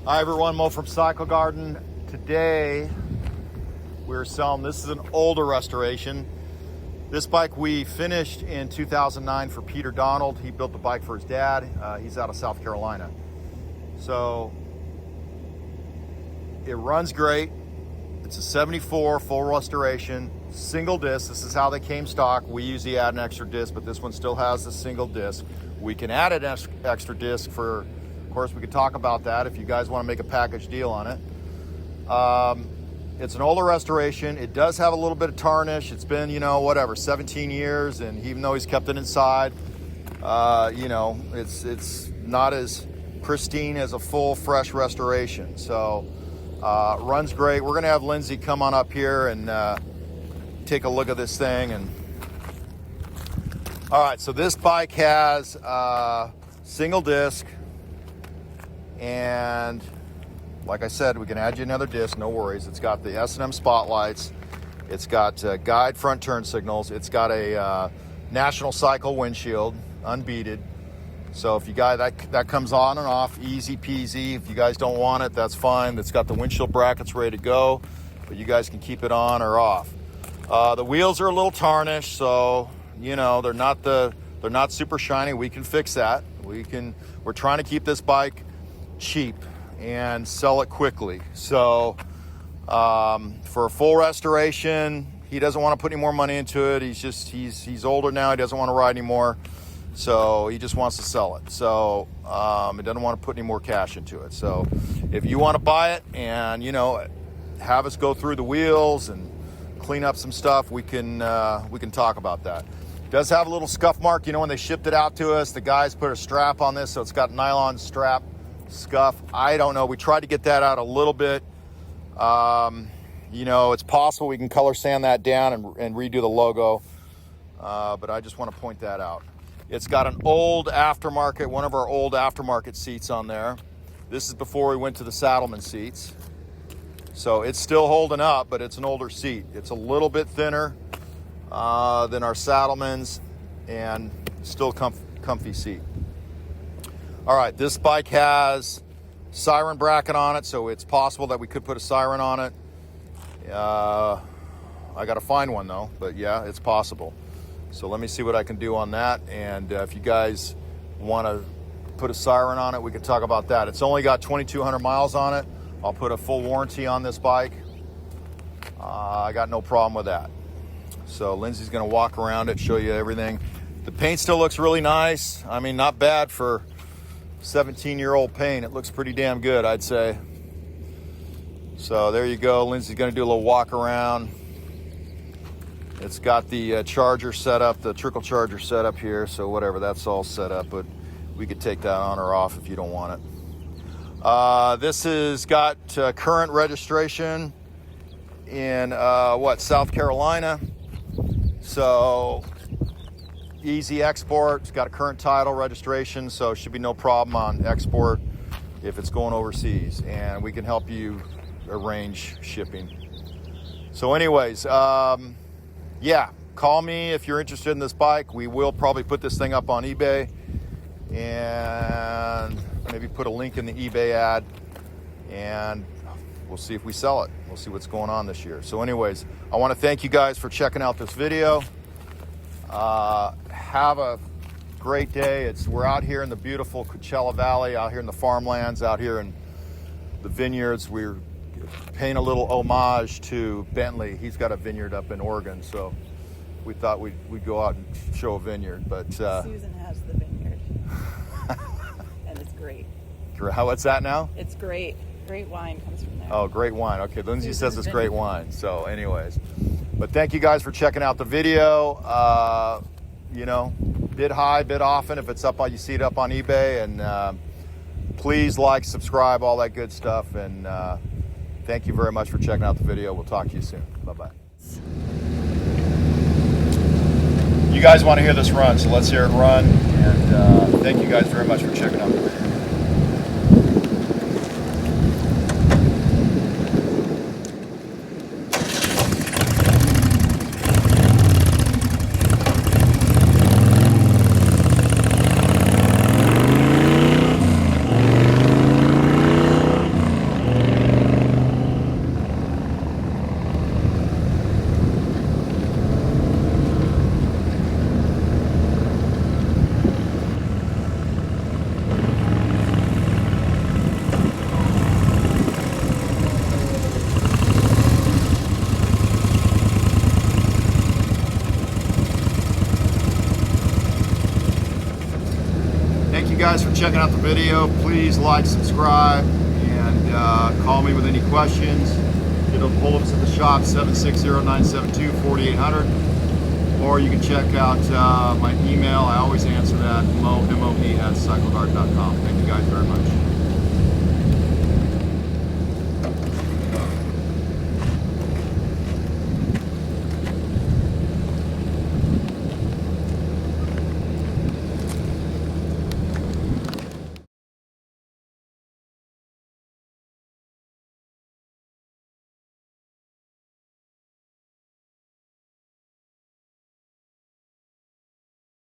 Hi everyone, Mo from Cycle Garden. Today we're selling, this is an older restoration. This bike we finished in 2009 for Peter Donald. He built the bike for his dad. He's out of South Carolina. So it runs great. It's a 74 full restoration, single disc. This is how they came stock. We usually add an extra disc, but this one still has the single disc. We can add an extra disc for, of course, we could talk about that if you guys want to make a package deal on it. It's an older restoration. It does have a little bit of tarnish. It's been, 17 years, and even though he's kept it inside, it's not as pristine as a full, fresh restoration. So, runs great. We're gonna have Lindsay come on up here and take a look at this thing. And all right, so this bike has single disc, and like I said, we can add you another disc, no worries. It's got the S&M spotlights. It's got guide front turn signals. It's got a National Cycle windshield, unbeaded. So if you guys, that comes on and off, easy peasy. If you guys don't want it, that's fine. It's got the windshield brackets ready to go, but you guys can keep it on or off. The wheels are a little tarnished, so they're not super shiny. We can fix that. We're trying to keep this bike cheap and sell it quickly. So for a full restoration, he doesn't want to put any more money into it. He's older now. He doesn't want to ride anymore. So he just wants to sell it. So he doesn't want to put any more cash into it. So if you want to buy it and, have us go through the wheels and clean up some stuff, we can talk about that. It does have a little scuff mark. When they shipped it out to us, the guys put a strap on this, so it's got nylon strap scuff. I don't know. We tried to get that out a little bit. It's possible we can color sand that down and redo the logo. But I just want to point that out. It's got an old aftermarket, one of our old aftermarket seats on there. This is before we went to the Saddleman seats. So it's still holding up, but it's an older seat. It's a little bit thinner than our Saddlemans, and still comfy seat. All right, this bike has siren bracket on it, so it's possible that we could put a siren on it. I got to find one though, but yeah, it's possible. So let me see what I can do on that. And if you guys want to put a siren on it, we can talk about that. It's only got 2,200 miles on it. I'll put a full warranty on this bike. I got no problem with that. So Lindsay's going to walk around it, show you everything. The paint still looks really nice. I mean, not bad for 17-year-old paint. It looks pretty damn good, I'd say. So there you go. Lindsay's going to do a little walk around. It's got the charger set up, the trickle charger set up here, so whatever, that's all set up, but we could take that on or off if you don't want it. This has got current registration in, South Carolina. So easy export. It's got a current title registration, so should be no problem on export if it's going overseas, and we can help you arrange shipping. So anyways, yeah, call me if you're interested in this bike. We will probably put this thing up on eBay and maybe put a link in the eBay ad, and we'll see if we sell it. We'll see what's going on this year. So anyways, I want to thank you guys for checking out this video. Have a great day. We're out here in the beautiful Coachella Valley, out here in the farmlands, out here in the vineyards. We're paying a little homage to Bentley. He's got a vineyard up in Oregon, so we thought we'd go out and show a vineyard. But Susan has the vineyard, and it's great. What's that now? It's great. Great wine comes from there. Oh, great wine. Okay, Lindsay says it's great wine. So anyways, but thank you guys for checking out the video. Bid high, bid often if it's up on, you see it up on eBay, and please like, subscribe, all that good stuff. And thank you very much for checking out the video. We'll talk to you soon. Bye-bye. You guys want to hear this run, so let's hear it run. And thank you guys very much for checking out the video. checking out the video. Please like, subscribe, and call me with any questions. Get a hold of us at the shop, 760-972-4800. Or you can check out my email. I always answer that, mohe@cycleguard.com. Thank you guys very much.